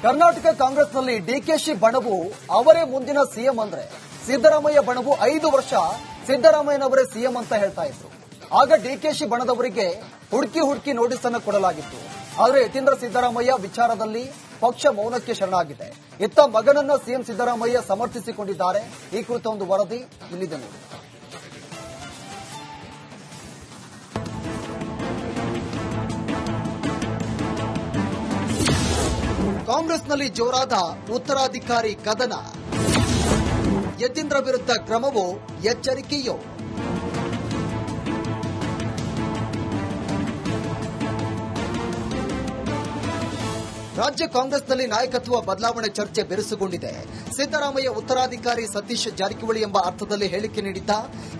ಕರ್ನಾಟಕ ಕಾಂಗ್ರೆಸ್ನಲ್ಲಿ ಡಿಕೆಶಿ ಬಣವು ಅವರೇ ಮುಂದಿನ ಸಿಎಂ ಅಂದ್ರೆ ಸಿದ್ದರಾಮಯ್ಯ ಬಣವು 5 ವರ್ಷ ಸಿದ್ದರಾಮಯ್ಯನವರೇ ಸಿಎಂ ಅಂತ ಹೇಳ್ತಾ ಇದ್ರು. ಆಗ ಡಿಕೆಶಿ ಬಣದವರಿಗೆ ಹುಡುಕಿ ನೋಟಿಸ್ ಅನ್ನು ಕೊಡಲಾಗಿತ್ತು. ಆದರೆ ಯತೀಂದ್ರ ಸಿದ್ದರಾಮಯ್ಯ ವಿಚಾರದಲ್ಲಿ ಪಕ್ಷ ಮೌನಕ್ಕೆ ಶರಣಾಗಿದೆ. ಇತ್ತ ಮಗನನ್ನ ಸಿಎಂ ಸಿದ್ದರಾಮಯ್ಯ ಸಮರ್ಥಿಸಿಕೊಂಡಿದ್ದಾರೆ. ಈ ಕುರಿತ ಒಂದು ವರದಿ ಇಲ್ಲಿದೆ ನೋಡಿ. ಕಾಂಗ್ರೆಸ್ನಲ್ಲಿ ಜೋರಾದ ಉತ್ತರಾಧಿಕಾರಿ ಕದನ. ಯತೀಂದ್ರ ವಿರುದ್ಧ ಕ್ರಮವೋ ಎಚ್ಚರಿಕೆಯೋ? ರಾಜ್ಯ ಕಾಂಗ್ರೆಸ್ನಲ್ಲಿ ನಾಯಕತ್ವ ಬದಲಾವಣೆ ಚರ್ಚೆ ಬಿರುಸುಗೊಂಡಿದೆ. ಸಿದ್ದರಾಮಯ್ಯ ಉತ್ತರಾಧಿಕಾರಿ ಸತೀಶ್ ಜಾರಕಿಹೊಳಿ ಎಂಬ ಅರ್ಥದಲ್ಲಿ ಹೇಳಿಕೆ ನೀಡಿದ್ದ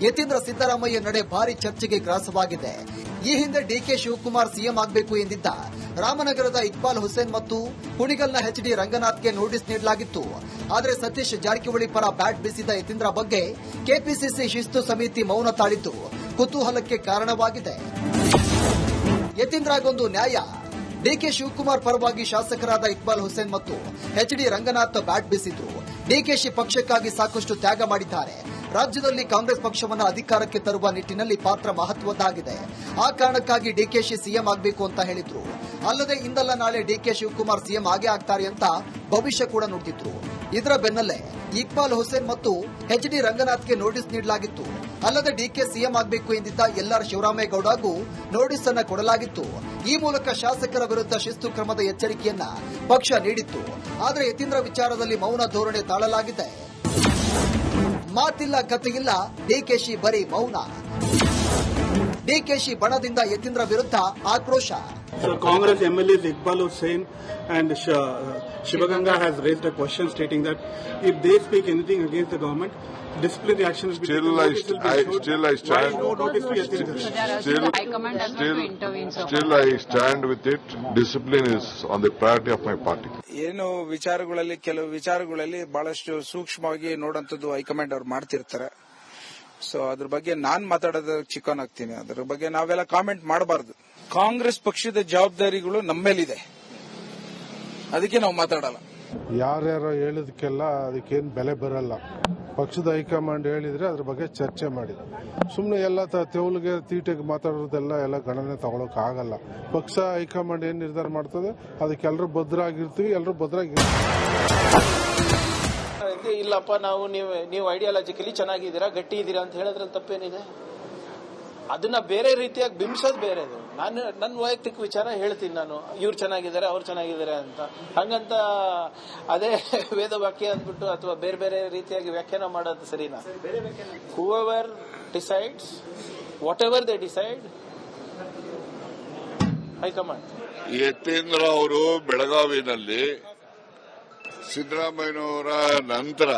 ಯತೀಂದ್ರ ಸಿದ್ದರಾಮಯ್ಯ ನಡೆ ಭಾರಿ ಚರ್ಚೆಗೆ ಗ್ರಾಸವಾಗಿದೆ. ಈ ಹಿಂದೆ ಡಿಕೆ ಶಿವಕುಮಾರ್ ಸಿಎಂ ಆಗಬೇಕು ಎಂದಿದ್ದ ರಾಮನಗರದ ಇಕ್ಬಾಲ್ ಹುಸೇನ್ ಮತ್ತು ಕುಣಿಗಲ್ನ ಎಚ್ಡಿ ರಂಗನಾಥ್ಗೆ ನೋಟಿಸ್ ನೀಡಲಾಗಿತ್ತು. ಆದರೆ ಸತೀಶ್ ಜಾರಕಿಹೊಳಿ ಪರ ಬ್ಯಾಟ್ ಬೀಸಿದ ಯತೀಂದ್ರ ಬಗ್ಗೆ ಕೆಪಿಸಿಸಿ ಶಿಸ್ತು ಸಮಿತಿ ಮೌನ ತಾಳಿದ್ದು ಕುತೂಹಲಕ್ಕೆ ಕಾರಣವಾಗಿದೆ. ಯತೀಂದ್ರಗೊಂದು ನ್ಯಾಯ. ಡಿಕೆ ಶಿವಕುಮಾರ್ ಪರವಾಗಿ ಶಾಸಕರಾದ ಇಕ್ಬಾಲ್ ಹುಸೇನ್ ಮತ್ತು ಎಚ್ಡಿ ರಂಗನಾಥ್ ಬ್ಯಾಟ್ ಬೀಸಿದ್ರು. ಡಿಕೆಶಿ ಪಕ್ಷಕ್ಕಾಗಿ ಸಾಕಷ್ಟು ತ್ಯಾಗ ಮಾಡಿದ್ದಾರೆ. ರಾಜ್ಯದಲ್ಲಿ ಕಾಂಗ್ರೆಸ್ ಪಕ್ಷವನ್ನು ಅಧಿಕಾರಕ್ಕೆ ತರುವ ನಿಟ್ಟಿನಲ್ಲಿ ಪಾತ್ರ ಮಹತ್ವದ್ದಾಗಿದೆ. ಆ ಕಾರಣಕ್ಕಾಗಿ ಡಿಕೆಶಿ ಸಿಎಂ ಆಗಬೇಕು ಅಂತ ಹೇಳಿದ್ರು. ಅಲ್ಲದೆ ಇಂದಲ್ಲ ನಾಳೆ ಡಿಕೆ ಶಿವಕುಮಾರ್ ಸಿಎಂ ಆಗೇ ಆಗ್ತಾರೆ ಅಂತ ಭವಿಷ್ಯ ಕೂಡ ನುಡಿದಿದ್ರು. ಇದರ ಬೆನ್ನಲ್ಲೇ ಇಕ್ಬಾಲ್ ಹುಸೇನ್ ಮತ್ತು ಎಚ್ಡಿ ರಂಗನಾಥ್ಗೆ ನೋಟಿಸ್ ನೀಡಲಾಗಿತ್ತು. ಅಲ್ಲದೆ ಡಿಕೆ ಸಿಎಂ ಆಗಬೇಕು ಎಂದಿದ್ದ ಎಲ್ಆರ್ ಶಿವರಾಮೇಗೌಡಗೂ ನೋಟಿಸ್ ಅನ್ನು ಕೊಡಲಾಗಿತ್ತು. ಈ ಮೂಲಕ ಶಾಸಕರ ವಿರುದ್ಧ ಶಿಸ್ತು ಕ್ರಮದ ಎಚ್ಚರಿಕೆಯನ್ನ ಪಕ್ಷ ನೀಡಿತ್ತು. ಆದರೆ ಯತೀಂದ್ರ ವಿಚಾರದಲ್ಲಿ ಮೌನ ಧೋರಣೆ ತಾಳಲಾಗಿದೆ. ಮಾತಿಲ್ಲ ಕಥೆಯಿಲ್ಲ, ಡಿಕೆಶಿ ಬರೀ ಮೌನ. ಡಿಕೆಶಿ ಬಣದಿಂದ ಯತೀಂದ್ರ ವಿರುದ್ಧ ಆಕ್ರೋಶ. So Congress MLAs Iqbal Hussain and Shivaganga has raised a question stating that if they speak anything against the government, disciplinary action will be taken. Still I stand with it. Discipline is on the priority of my party. ಏನು ವಿಚಾರಗಳಲ್ಲಿ ಕೆಲವು ವಿಚಾರಗಳಲ್ಲಿ ಬಹಳಷ್ಟು ಸೂಕ್ಷ್ಮವಾಗಿ ನೋಡುವಂತದ್ದು high command ಅವ್ರು ಮಾಡ್ತಿರ್ತಾರೆ. So ಅದ್ರ ಬಗ್ಗೆ ನಾನ್ ಮಾತಾಡೋದು ಚಿಕ್ಕನ್ ಆಗ್ತೀನಿ. ಅದ್ರ ಬಗ್ಗೆ ನಾವೆಲ್ಲ ಕಾಮೆಂಟ್ ಮಾಡಬಾರ್ದು. ಕಾಂಗ್ರೆಸ್ ಪಕ್ಷದ ಜವಾಬ್ದಾರಿಗಳು ನಮ್ಮ ಮೇಲಿದೆ, ಅದಕ್ಕೆ ನಾವು ಮಾತಾಡಲ್ಲ. ಯಾರ್ಯಾರೋ ಹೇಳಿದಕ್ಕೆಲ್ಲ ಅದಕ್ಕೇನು ಬೆಲೆ ಬರಲ್ಲ. ಪಕ್ಷದ ಹೈಕಮಾಂಡ್ ಹೇಳಿದ್ರೆ ಅದ್ರ ಬಗ್ಗೆ ಚರ್ಚೆ ಮಾಡಿ. ಸುಮ್ಮನೆ ಎಲ್ಲ ತೆವಲಿಗೆ ತೀಟೆಗೆ ಮಾತಾಡೋದೆಲ್ಲ ಎಲ್ಲ ಗಣನೆ ತಗೊಳಕ್ ಆಗಲ್ಲ. ಪಕ್ಷ ಹೈಕಮಾಂಡ್ ಏನ್ ನಿರ್ಧಾರ ಮಾಡ್ತದೆ ಅದಕ್ಕೆ ಎಲ್ಲರೂ ಭದ್ರಾಗಿರ್ತೀವಿ, ಎಲ್ಲರೂ ಇಲ್ಲಪ್ಪ ನೀವು ಐಡಿಯಾಲಜಿಕಲಿ ಚೆನ್ನಾಗಿದ್ದೀರಾ, ಗಟ್ಟಿ ಇದ್ದೀರಾ ಅಂತ ಹೇಳೋದ್ರಲ್ಲಿ ತಪ್ಪೇನಿದೆ? ಅದನ್ನ ಬೇರೆ ರೀತಿಯಾಗಿ ಬಿಂಬಿಸೋದು ಬೇರೆದು. ನಾನು ನನ್ನ ವೈಯಕ್ತಿಕ ವಿಚಾರ ಹೇಳ್ತೀನಿ. ನಾನು ಇವ್ರು ಚೆನ್ನಾಗಿದ್ದಾರೆ, ಅವ್ರು ಚೆನ್ನಾಗಿದ್ದಾರೆ ಅಂತ ಹಂಗಂತ ಅದೇ ವೇದ ವಾಕ್ಯ ಅಂದ್ಬಿಟ್ಟು ಅಥವಾ ಬೇರೆ ಬೇರೆ ರೀತಿಯಾಗಿ ವ್ಯಾಖ್ಯಾನ ಮಾಡೋದು ಸರಿನಾ? Whoever decides whatever they decide, high command. Yathindra ಅವರು ಬೆಳಗಾವಿನಲ್ಲಿ ಸಿದ್ದರಾಮಯ್ಯನವರ ನಂತರ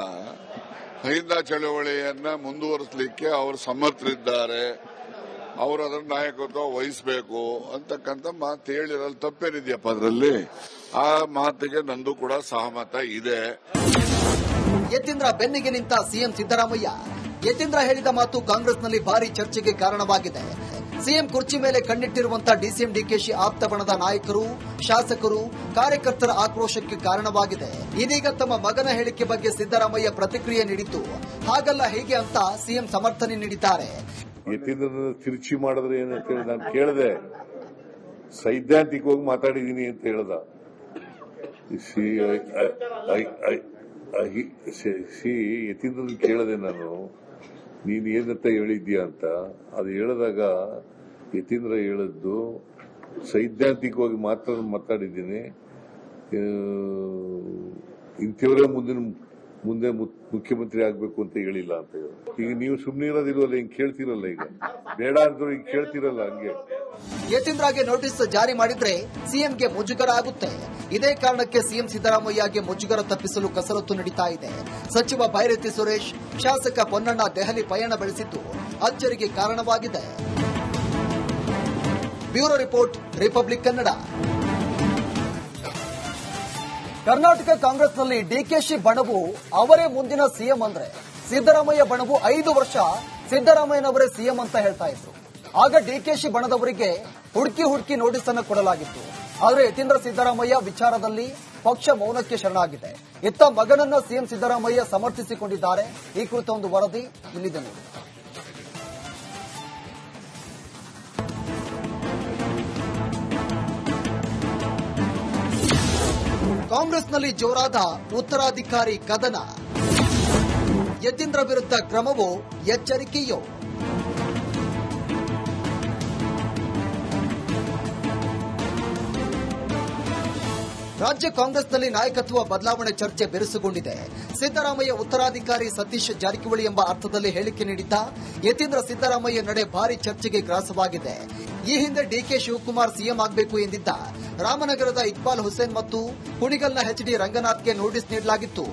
ಅಹಿಂದ ಚಳವಳಿಯನ್ನ ಮುಂದುವರಿಸಲಿಕ್ಕೆ ಅವರು ಸಮರ್ಥರಿದ್ದಾರೆ. ಅವರು ಅದರ ನಾಯಕತ್ವ ವಹಿಸಬೇಕು ಅಂತಕ್ಕಂಥ ಮಾತು ಹೇಳಿರಲು ತಪ್ಪೇನಿದೆಯಪ್ಪ ಅದರಲ್ಲಿ? ಆ ಮಾತಿಗೆ ನಂದು ಕೂಡ ಸಹಮತ ಇದೆ. ಯತೀಂದ್ರ ಬೆನ್ನಿಗೆ ನಿಂತ ಸಿಎಂ ಸಿದ್ದರಾಮಯ್ಯ. ಯತೀಂದ್ರ ಹೇಳಿದ ಮಾತು ಕಾಂಗ್ರೆಸ್ನಲ್ಲಿ ಭಾರಿ ಚರ್ಚೆಗೆ ಕಾರಣವಾಗಿದೆ. ಸಿಎಂ ಕುರ್ಚಿ ಮೇಲೆ ಕಣ್ಣಿಟ್ಟಿರುವಂತಹ ಡಿಸಿಎಂ ಡಿಕೆಶಿ ಆಪ್ತ ಬಣದ ನಾಯಕರು, ಶಾಸಕರು, ಕಾರ್ಯಕರ್ತರ ಆಕ್ರೋಶಕ್ಕೆ ಕಾರಣವಾಗಿದೆ. ಇದೀಗ ತಮ್ಮ ಮಗನ ಹೇಳಿಕೆ ಬಗ್ಗೆ ಸಿದ್ದರಾಮಯ್ಯ ಪ್ರತಿಕ್ರಿಯೆ ನೀಡಿದ್ದು ಹಾಗಲ್ಲ ಹೇಗೆ ಅಂತ ಸಿಎಂ ಸಮರ್ಥನೆ ನೀಡಿದ್ದಾರೆ. ಯತೀಂದ್ರನ ತಿರುಚಿ ಮಾಡಿದ್ರೆ ಏನಂತ ಹೇಳಿ ನಾನು ಕೇಳಿದೆ. ಸೈದ್ಧಾಂತಿಕವಾಗಿ ಮಾತಾಡಿದೀನಿ ಅಂತ ಹೇಳ್ದ. ಯತೀಂದ್ರನ ಕೇಳಿದೆ ನಾನು, ನೀನ್ ಏನಂತ ಹೇಳಿದ್ಯಾ ಅಂತ. ಅದು ಹೇಳಿದಾಗ ಯತೀಂದ್ರ ಹೇಳಿದ್ದು ಸೈದ್ಧಾಂತಿಕವಾಗಿ ಮಾತ್ರ ಮಾತಾಡಿದ್ದೀನಿ, ಇಂಥವರೇ ಮುಂದೆ ಮುಖ್ಯಮಂತ್ರಿ ಆಗ್ಬೇಕು ಅಂತ ಹೇಳಿಲ್ಲ ಅಂತ ಹೇಳಿ. ಈಗ ನೀವು ಸುಮ್ಮನೆ ಇರೋದಿಲ್ವಲ್ಲ, ಹಿಂಗ್ ಕೇಳ್ತಿರಲ್ಲ. ಈಗ ಬೇಡ ಅಂದ್ರೂ ಈಗ ಕೇಳ್ತಿರಲ್ಲ. ಹಂಗೆ ಯತೀಂದ್ರಗೆ ನೋಟಿಸ್ ಜಾರಿ ಮಾಡಿದ್ರೆ ಸಿಎಂಗೆ ಮುಜುಗರ ಆಗುತ್ತೆ. ಇದೇ ಕಾರಣಕ್ಕೆ ಸಿಎಂ ಸಿದ್ದರಾಮಯ್ಯಗೆ ಮುಜುಗರ ತಪ್ಪಿಸಲು ಕಸರತ್ತು ನಡೀತಾ ಇದೆ. ಸಚಿವ ಬೈರತಿ ಸುರೇಶ್, ಶಾಸಕ ಪೊನ್ನಣ್ಣ ದೆಹಲಿ ಪಯಣ ಬೆಳೆಸಿದ್ದು ಅಚ್ಚರಿಗೆ ಕಾರಣವಾಗಿದೆ. Bureau report, republic Kannada. Karnataka ಕಾಂಗ್ರೆಸ್ನಲ್ಲಿ ಡಿಕೆಶಿ ಬಣವು ಅವರೇ ಮುಂದಿನ ಸಿಎಂ ಅಂದ್ರೆ ಸಿದ್ದರಾಮಯ್ಯ ಬಣವು 5 ವರ್ಷ ಸಿದ್ದರಾಮಯ್ಯನವರೇ ಸಿಎಂ ಅಂತ ಹೇಳ್ತಾ ಇದ್ರು. ಆಗ ಡಿಕೆಶಿ ಬಣದವರಿಗೆ ಹುಡುಕಿ ನೋಟಿಸ್ ಅನ್ನು ಕೊಡಲಾಗಿತ್ತು. ಆದರೆ ಯತೀಂದ್ರ ಸಿದ್ದರಾಮಯ್ಯ ವಿಚಾರದಲ್ಲಿ ಪಕ್ಷ ಮೌನಕ್ಕೆ ಶರಣಾಗಿದೆ. ಇತ್ತ ಮಗನನ್ನ ಸಿಎಂ ಸಿದ್ದರಾಮಯ್ಯ ಸಮರ್ಥಿಸಿಕೊಂಡಿದ್ದಾರೆ. ಈ ಕುರಿತ ಒಂದು ವರದಿ ಇಲ್ಲಿದೆ ನೋಡಿ. ಕಾಂಗ್ರೆಸ್ನಲ್ಲಿ ಜೋರಾದ ಉತ್ತರಾಧಿಕಾರಿ ಕದನ. ಯತೀಂದ್ರ ವಿರುದ್ಧ ಕ್ರಮವೋ ಎಚ್ಚರಿಕೆಯೋ? ರಾಜ್ಯ ಕಾಂಗ್ರೆಸ್ನಲ್ಲಿ ನಾಯಕತ್ವ ಬದಲಾವಣೆ ಚರ್ಚೆ ಬಿರುಸುಗೊಂಡಿದೆ. ಸಿದ್ದರಾಮಯ್ಯ ಉತ್ತರಾಧಿಕಾರಿ ಸತೀಶ್ ಜಾರಕಿಹೊಳಿ ಎಂಬ ಅರ್ಥದಲ್ಲಿ ಹೇಳಿಕೆ ನೀಡಿದ್ದ ಯತೀಂದ್ರ ಸಿದ್ದರಾಮಯ್ಯ ನಡೆ ಭಾರಿ ಚರ್ಚೆಗೆ ಗ್ರಾಸವಾಗಿದೆ. ಈ ಹಿಂದೆ ಡಿಕೆ ಶಿವಕುಮಾರ್ ಸಿಎಂ ಆಗಬೇಕು ಎಂದಿದ್ದ ರಾಮನಗರದ ಇಕ್ಬಾಲ್ ಹುಸೇನ್ ಮತ್ತು ಕುಣಿಗಲ್ನ ಎಚ್ಡಿ ರಂಗನಾಥ್ಗೆ ನೋಟಿಸ್ ನೀಡಲಾಗಿತ್ತು.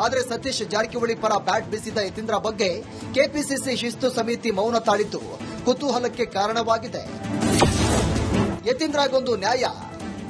ಆದರೆ ಸತೀಶ್ ಜಾರಕಿಹೊಳಿ ಪರ ಬ್ಯಾಟ್ ಬೀಸಿದ ಯತೀಂದ್ರ ಬಗ್ಗೆ ಕೆಪಿಸಿಸಿ ಶಿಸ್ತು ಸಮಿತಿ ಮೌನ ತಾಳಿದ್ದು ಕುತೂಹಲಕ್ಕೆ ಕಾರಣವಾಗಿದೆ. ಯತೀಂದ್ರಗೊಂದು ನ್ಯಾಯ.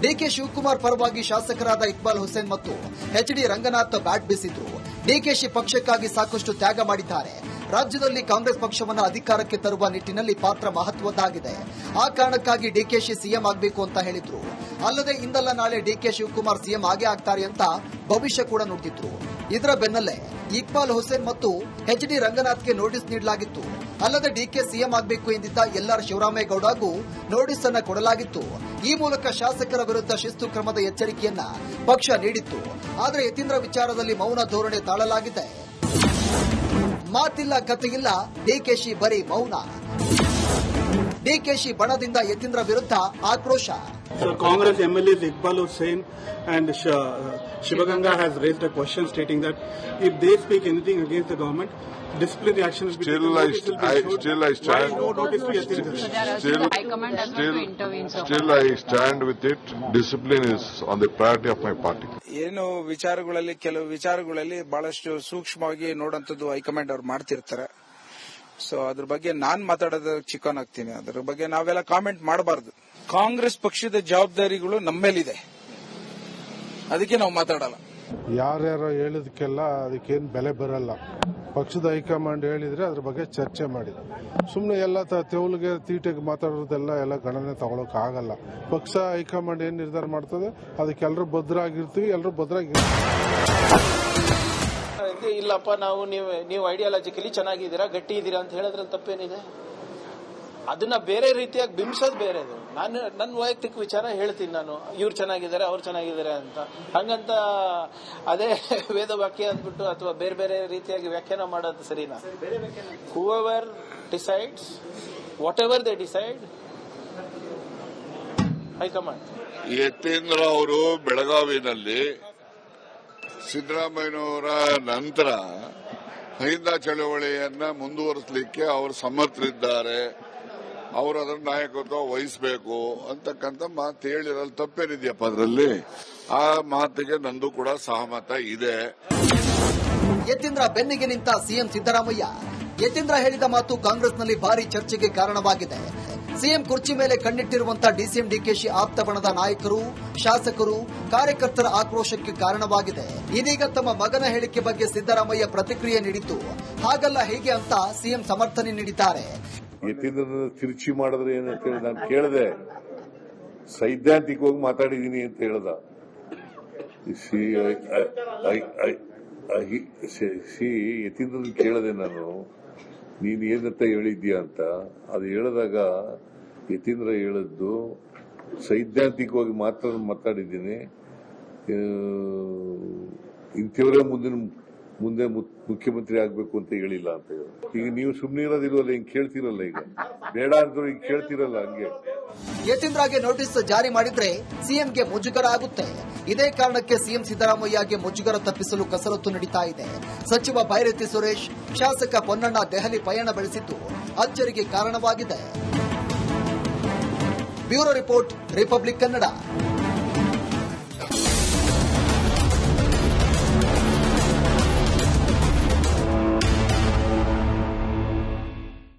ಡಿಕೆ ಶಿವಕುಮಾರ್ ಪರವಾಗಿ ಶಾಸಕರಾದ ಇಕ್ಬಾಲ್ ಹುಸೇನ್ ಮತ್ತು ಎಚ್ಡಿ ರಂಗನಾಥ್ ಬ್ಯಾಟ್ ಬೀಸಿದ್ರು. ಡಿಕೆಶಿ ಪಕ್ಷಕ್ಕಾಗಿ ಸಾಕಷ್ಟು ತ್ಯಾಗ ಮಾಡಿದ್ದಾರೆ. ರಾಜ್ಯದಲ್ಲಿ ಕಾಂಗ್ರೆಸ್ ಪಕ್ಷವನ್ನು ಅಧಿಕಾರಕ್ಕೆ ತರುವ ನಿಟ್ಟಿನಲ್ಲಿ ಪಾತ್ರ ಮಹತ್ವದ್ದಾಗಿದೆ. ಆ ಕಾರಣಕ್ಕಾಗಿ ಡಿಕೆಶಿ ಸಿಎಂ ಆಗಬೇಕು ಅಂತ ಹೇಳಿದ್ರು. ಅಲ್ಲದೆ ಇಂದಲ್ಲ ನಾಳೆ ಡಿಕೆ ಶಿವಕುಮಾರ್ ಸಿಎಂ ಆಗೇ ಆಗ್ತಾರೆ ಅಂತ ಭವಿಷ್ಯ ಕೂಡ ನುಡಿದಿದ್ರು. ಇದರ ಬೆನ್ನಲ್ಲೇ ಇಕ್ಬಾಲ್ ಹುಸೇನ್ ಮತ್ತು ಎಚ್ಡಿ ರಂಗನಾಥ್ಗೆ ನೋಟಿಸ್ ನೀಡಲಾಗಿತ್ತು. ಅಲ್ಲದೆ ಡಿಕೆ ಸಿಎಂ ಆಗಬೇಕು ಎಂದಿದ್ದ ಎಲ್ಆರ್ ಶಿವರಾಮೇಗೌಡಗೂ ನೋಟಿಸ್ ಅನ್ನು ಕೊಡಲಾಗಿತ್ತು. ಈ ಮೂಲಕ ಶಾಸಕರ ವಿರುದ್ಧ ಶಿಸ್ತು ಕ್ರಮದ ಎಚ್ಚರಿಕೆಯನ್ನ ಪಕ್ಷ ನೀಡಿತ್ತು. ಆದರೆ ಯತೀಂದ್ರ ವಿಚಾರದಲ್ಲಿ ಮೌನ ಧೋರಣೆ ತಾಳಲಾಗಿದೆ. ಮಾತಿಲ್ಲ ಕಥೆಯಿಲ್ಲ, ಡಿಕೆಶಿ ಬರೀ ಮೌನ. ಡಿಕೆಶಿ ಬಣದಿಂದ ಯತೀಂದ್ರ ವಿರುದ್ಧ ಆಕ್ರೋಶ. So Congress MLAs Iqbal Hussain and Shivaganga has raised a question stating that if they speak anything against the government, disciplinary action will be taken. Still I stand with it. Discipline is on the priority of my party. ಏನು ವಿಚಾರಗಳಲ್ಲಿ ಕೆಲವು ವಿಚಾರಗಳಲ್ಲಿ ಬಹಳಷ್ಟು ಸೂಕ್ಷ್ಮವಾಗಿ ನೋಡುವಂತದ್ದು high command ಅವ್ರು ಮಾಡ್ತಿರ್ತಾರೆ. So ಅದ್ರ ಬಗ್ಗೆ ನಾನ್ ಮಾತಾಡೋದು ಚಿಕ್ಕನ್ ಆಗ್ತೀನಿ. ಅದ್ರ ಬಗ್ಗೆ ನಾವೆಲ್ಲ ಕಾಮೆಂಟ್ ಮಾಡಬಾರ್ದು. ಕಾಂಗ್ರೆಸ್ ಪಕ್ಷದ ಜವಾಬ್ದಾರಿಗಳು ನಮ್ಮ ಮೇಲಿದೆ, ಅದಕ್ಕೆ ನಾವು ಮಾತಾಡಲ್ಲ. ಯಾರ್ಯಾರೋ ಹೇಳಿದಕ್ಕೆಲ್ಲ ಅದಕ್ಕೇನು ಬೆಲೆ ಬರಲ್ಲ. ಪಕ್ಷದ ಹೈಕಮಾಂಡ್ ಹೇಳಿದ್ರೆ ಅದ್ರ ಬಗ್ಗೆ ಚರ್ಚೆ ಮಾಡಿ. ಸುಮ್ಮನೆ ಎಲ್ಲ ತೆವಲಿಗೆ ತೀಟೆಗೆ ಮಾತಾಡೋದೆಲ್ಲ ಎಲ್ಲ ಗಣನೆ ತಗೊಳಕ್ ಆಗಲ್ಲ. ಪಕ್ಷ ಹೈಕಮಾಂಡ್ ಏನ್ ನಿರ್ಧಾರ ಮಾಡ್ತದೆ ಅದಕ್ಕೆ ಎಲ್ಲರೂ ಭದ್ರಾಗಿರ್ತೀವಿ, ಎಲ್ಲರೂ ಭದ್ರಾಗಿರ್ತೀವಿ. ಇಲ್ಲಪ್ಪ ನೀವು ಐಡಿಯಾಲಜಿಕಲಿ ಚೆನ್ನಾಗಿದ್ದೀರಾ, ಗಟ್ಟಿ ಇದ್ದೀರಾ ಅಂತ ಹೇಳೋದ್ರಲ್ಲಿ ತಪ್ಪೇನಿದೆ? ಅದನ್ನ ಬೇರೆ ರೀತಿಯಾಗಿ ಬಿಂಬಿಸೋದು ಬೇರೆದು. ನನ್ನ ವೈಯಕ್ತಿಕ ವಿಚಾರ ಹೇಳ್ತೀನಿ. ನಾನು ಇವ್ರು ಚೆನ್ನಾಗಿದ್ದಾರೆ, ಅವ್ರು ಚೆನ್ನಾಗಿದ್ದಾರೆ ಅಂತ ಹಂಗಂತ ಅದೇ ವೇದ ವಾಕ್ಯ ಅಂದ್ಬಿಟ್ಟು ಅಥವಾ ಬೇರೆ ಬೇರೆ ರೀತಿಯಾಗಿ ವ್ಯಾಖ್ಯಾನ ಮಾಡೋದು ಸರಿನಾ? Whoever decides whatever they decide, high command. Yathindra ಅವರು ಬೆಳಗಾವಿನಲ್ಲಿ ಸಿದ್ದರಾಮಯ್ಯನವರ ನಂತರ ಅಹಿಂದ ಚಳವಳಿಯನ್ನ ಮುಂದುವರಿಸಲಿಕ್ಕೆ ಅವರು ಸಮರ್ಥರಿದ್ದಾರೆ, ಅವರು ಅದರ ನಾಯಕತ್ವ ವಹಿಸಬೇಕು ಅಂತಕ್ಕಂಥ ಮಾತು ಹೇಳಿರಲು ತಪ್ಪೇನಿದೆಯಪ್ಪ ಅದರಲ್ಲಿ? ಆ ಮಾತಿಗೆ ನಂದು ಕೂಡ ಸಹಮತ ಇದೆ. ಯತೀಂದ್ರ ಬೆನ್ನಿಗೆ ನಿಂತ ಸಿಎಂ ಸಿದ್ದರಾಮಯ್ಯ. ಯತೀಂದ್ರ ಹೇಳಿದ ಮಾತು ಕಾಂಗ್ರೆಸ್ನಲ್ಲಿ ಭಾರಿ ಚರ್ಚೆಗೆ ಕಾರಣವಾಗಿದೆ. ಸಿಎಂ ಕುರ್ಚಿ ಮೇಲೆ ಕಣ್ಣಿಟ್ಟಿರುವಂತಹ ಡಿಸಿಎಂ ಡಿಕೆಶಿ ಆಪ್ತ ಬಣದ ನಾಯಕರು, ಶಾಸಕರು, ಕಾರ್ಯಕರ್ತರ ಆಕ್ರೋಶಕ್ಕೆ ಕಾರಣವಾಗಿದೆ. ಇದೀಗ ತಮ್ಮ ಮಗನ ಹೇಳಿಕೆ ಬಗ್ಗೆ ಸಿದ್ದರಾಮಯ್ಯ ಪ್ರತಿಕ್ರಿಯೆ ನೀಡಿದ್ದು ಹಾಗಲ್ಲ ಹೇಗೆ ಅಂತ ಸಿಎಂ ಸಮರ್ಥನೆ ನೀಡಿದ್ದಾರೆ. ಯತೀಂದ್ರನ ತಿರುಚಿ ಮಾಡಿದ್ರೆ ಏನಂತ ಹೇಳಿ ನಾನು ಕೇಳಿದೆ. ಸೈದ್ಧಾಂತಿಕವಾಗಿ ಮಾತಾಡಿದೀನಿ ಅಂತ ಹೇಳ್ದ. ಯತೀಂದ್ರನ ಕೇಳಿದೆ ನಾನು, ನೀನ್ ಏನಂತ ಹೇಳಿದ್ಯಾ ಅಂತ. ಅದು ಹೇಳಿದಾಗ ಯತೀಂದ್ರ ಹೇಳಿದ್ದು ಸೈದ್ಧಾಂತಿಕವಾಗಿ ಮಾತ್ರ ಮಾತಾಡಿದ್ದೀನಿ, ಇಂಥವರೇ ಮುಂದೆ ಮುಖ್ಯಮಂತ್ರಿ ಆಗ್ಬೇಕು ಅಂತ ಹೇಳಿಲ್ಲ ಅಂತ ಹೇಳಿ. ಈಗ ನೀವು ಸುಮ್ಮನೆ ಇರೋದಿಲ್ವಲ್ಲ, ಹಿಂಗ್ ಕೇಳ್ತಿರಲ್ಲ. ಈಗ ಬೇಡ ಅಂದ್ರೂ ಈಗ ಕೇಳ್ತಿರಲ್ಲ. ಹಂಗೆ ಯತೀಂದ್ರಗೆ ನೋಟಿಸ್ ಜಾರಿ ಮಾಡಿದ್ರೆ ಸಿಎಂಗೆ ಮುಜುಗರ ಆಗುತ್ತೆ. ಇದೇ ಕಾರಣಕ್ಕೆ ಸಿಎಂ ಸಿದ್ದರಾಮಯ್ಯಗೆ ಮುಜುಗರ ತಪ್ಪಿಸಲು ಕಸರತ್ತು ನಡೀತಾ ಇದೆ. ಸಚಿವ ಬೈರತಿ ಸುರೇಶ್, ಶಾಸಕ ಪೊನ್ನಣ್ಣ ದೆಹಲಿ ಪಯಣ ಬೆಳೆಸಿದ್ದು ಅಚ್ಚರಿಗೆ ಕಾರಣವಾಗಿದೆ. Bureau report, republic Kannada.